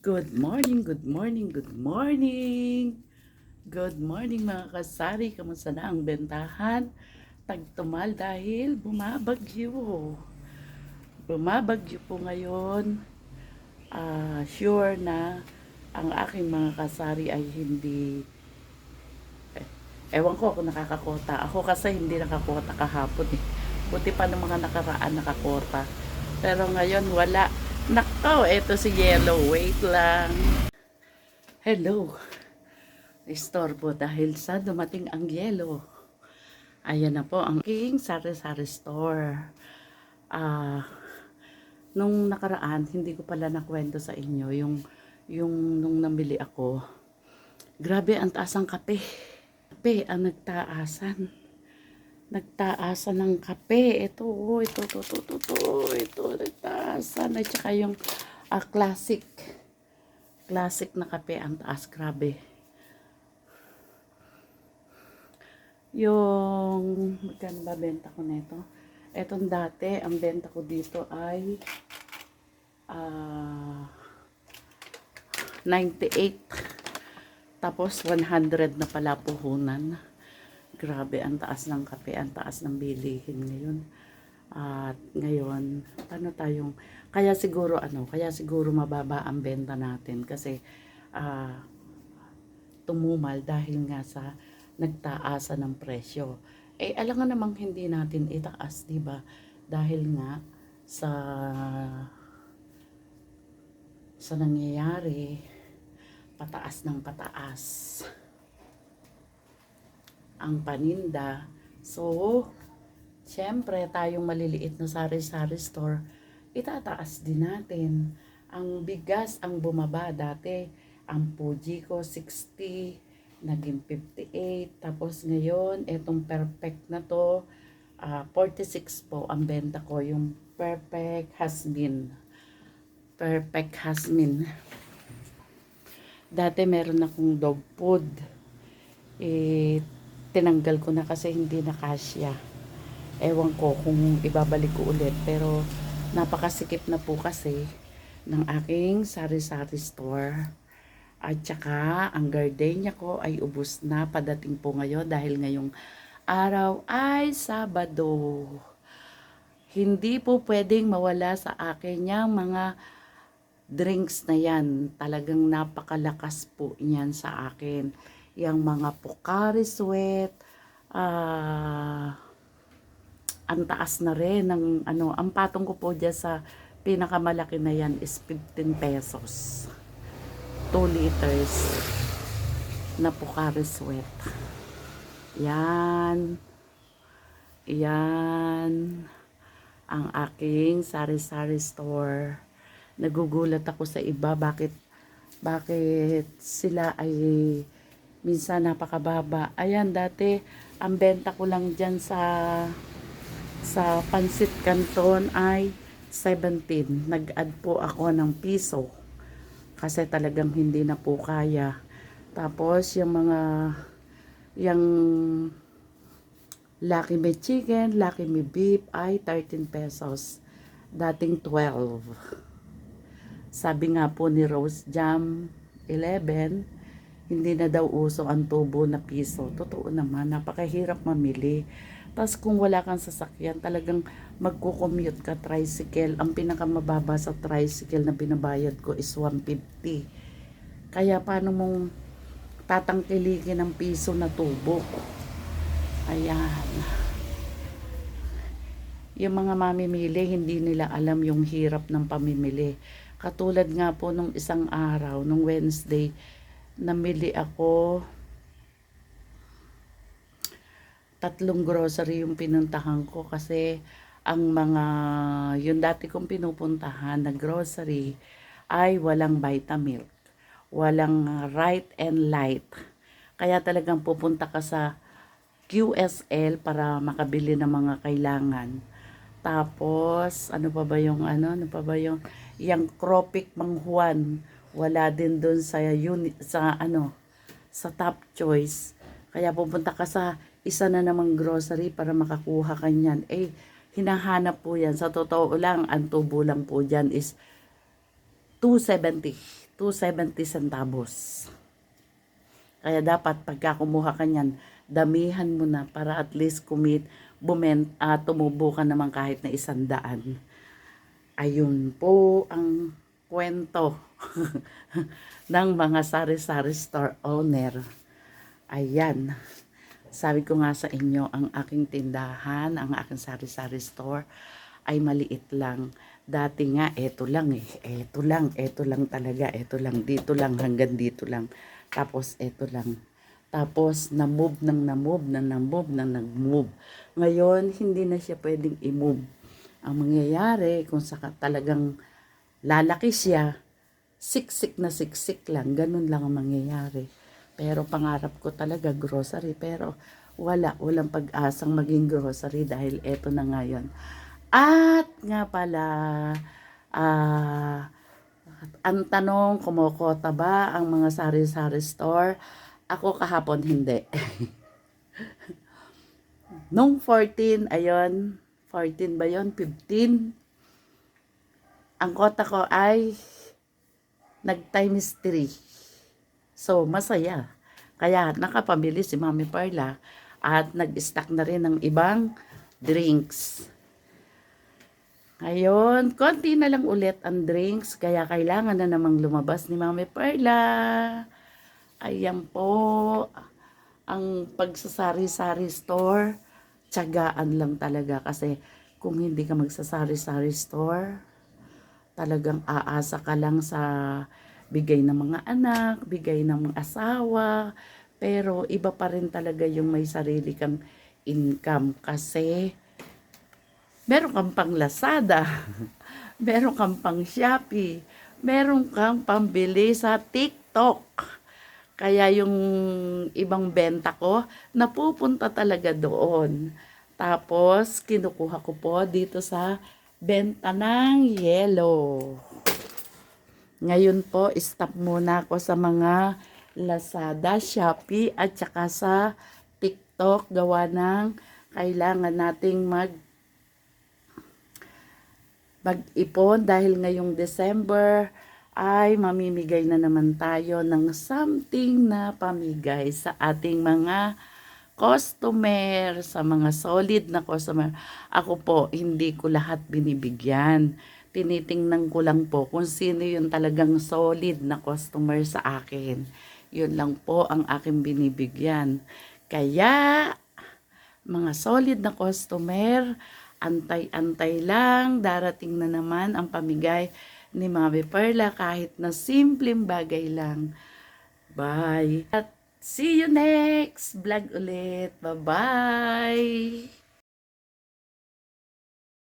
Good morning, good morning, good morning. Good morning mga kasari. Kamusta na ang bentahan? Tagtumal dahil bumabagyo. Bumabagyo po ngayon. Sure na ang aking mga kasari ay hindi... Ewan ko kung nakakakota. Ako kasi hindi nakakota kahapon eh. Buti pa ng mga nakaraan nakakota. Pero ngayon wala. Nakaw, eto si Yellow. Wait lang. Hello. Istorbo dahil sa dumating ang yelo. Ayan na po ang King Sari-Sari Store. Ah, nung nakaraan, hindi ko pala nakwento sa inyo yung nung namili ako. Grabe ang taas ng kape. Kape ang nagtaasan. Nagtaasan ng kape. Ito, ito, nagtaasan. At saka yung classic. Classic na kape ang taas. Grabe. Yung magkano ba benta ko nito? Etong dati, ang benta ko dito ay 98. Tapos 100 na pala puhunan. Grabe, ang taas ng kape, ang taas ng bilihin ngayon. At ngayon, kaya siguro mababa ang benta natin kasi tumumal dahil nga sa nagtaasa ng presyo. Alam nga namang hindi natin itaas, 'di ba? Dahil nga sa nangyayari, pataas ng pataas ang paninda. So, syempre tayong maliliit na sari-sari store, itataas din natin. Ang bigas ang bumaba dati, ang Fuji ko 60, naging 58. Tapos ngayon, etong perfect na to, 46 po ang benta ko. Yung perfect hasmin. Perfect hasmin. Dati meron akong dog food. Tinanggal ko na kasi hindi na kasya. Ewan ko kung ibabalik ko ulit. Pero napakasikip na po kasi ng aking sari-sari store. At saka, ang gardenia ko ay ubos na padating po ngayon dahil ngayong araw ay Sabado. Hindi po pwedeng mawala sa akin yung mga drinks na yan. Talagang napakalakas po yan sa akin. Yung mga Pocari Sweat, ang taas na rin ng ang patong ko po dyan sa pinakamalaki na yan is 15 pesos. 2 liters na Pocari Sweat. Yan. Yan ang aking sari-sari store. Nagugulat ako sa iba bakit sila ay minsan napakababa. Ayan, dati ang benta ko lang diyan sa Pansit Canton ay 17. Nag-add po ako ng piso kasi talagang hindi na po kaya. Tapos yung Lucky Me Chicken, Lucky Me Beef ay 13 pesos. Dating 12. Sabi nga po ni Rose Jam 11, hindi na daw uso ang tubo na piso. Totoo naman, napakahirap mamili. Tapos kung wala kang sasakyan, talagang magko-commute ka tricycle. Ang pinakamababa sa tricycle na binabayad ko is 150. Kaya paano mong tatangkilikin ng piso na tubo? Ayan. Yung mga mamimili, hindi nila alam yung hirap ng pamimili. Katulad nga po nung isang araw, nung Wednesday, namili ako 3 grocery yung pinuntahan ko kasi yung dati kong pinupuntahan na grocery ay walang Vitamilk, walang Right and Light. Kaya talagang pupunta ka sa QSL para makabili ng mga kailangan. Tapos, ano pa ba yung Cropic Mang Juan, wala din doon sa Top Choice. Kaya pupunta ka sa isa na namang grocery para makakuha ka niyan. Hinahanap po yan. Sa totoo lang, ang tubo lang po dyan is 270. 270 centavos. Kaya dapat pagka kumuha ka niyan, damihan mo na para at least tumubo ka naman kahit na 100. Ayun po ang kwento ng mga sari-sari store owner. Ayan. Sabi ko nga sa inyo, ang aking tindahan, ang aking sari-sari store ay maliit lang. Dati nga, eto lang eh. Eto lang talaga. Eto lang, dito lang, hanggang dito lang. Tapos, eto lang. Tapos, na-move. Ngayon, hindi na siya pwedeng i-move. Ang mangyayari, kung talagang lalaki siya, siksik na siksik lang. Ganun lang ang mangyayari. Pero pangarap ko talaga grocery. Pero walang pag-asang maging grocery dahil eto na ngayon. At nga pala, ang tanong, kumukota ba ang mga sari-sari store? Ako kahapon hindi. Nung 14, ayun, 14 ba yun? 15. Ang kota ko ay nag-times 3. So, masaya. Kaya nakapamili si Mami Perla at nag-stock na rin ng ibang drinks. Ngayon, konti na lang ulit ang drinks, kaya kailangan na namang lumabas ni Mami Perla. Ayan po, ang pagsasari-sari store, tiyagaan lang talaga kasi kung hindi ka magsasari-sari store, talagang aasa ka lang sa bigay ng mga anak, bigay ng mga asawa, pero iba pa rin talaga yung may sarili kang income kasi meron kang pang Lazada, meron kang pang Shopee, meron kang pambili sa TikTok. Kaya yung ibang benta ko, napupunta talaga doon. Tapos, kinukuha ko po dito sa benta ng yellow. Ngayon po, stop muna ako sa mga Lazada, Shopee, at saka sa TikTok. Gawa ng kailangan nating mag-ipon dahil ngayong December ay mamimigay na naman tayo ng something na pamigay sa ating mga customer, sa mga solid na customer. Ako po, hindi ko lahat binibigyan. Tinitingnan ko lang po kung sino yung talagang solid na customer sa akin. Yun lang po ang aking binibigyan. Kaya, mga solid na customer, antay-antay lang, darating na naman ang pamigay ni Mami Perla kahit na simpleng bagay lang. Bye! At see you next vlog ulit. Bye-bye!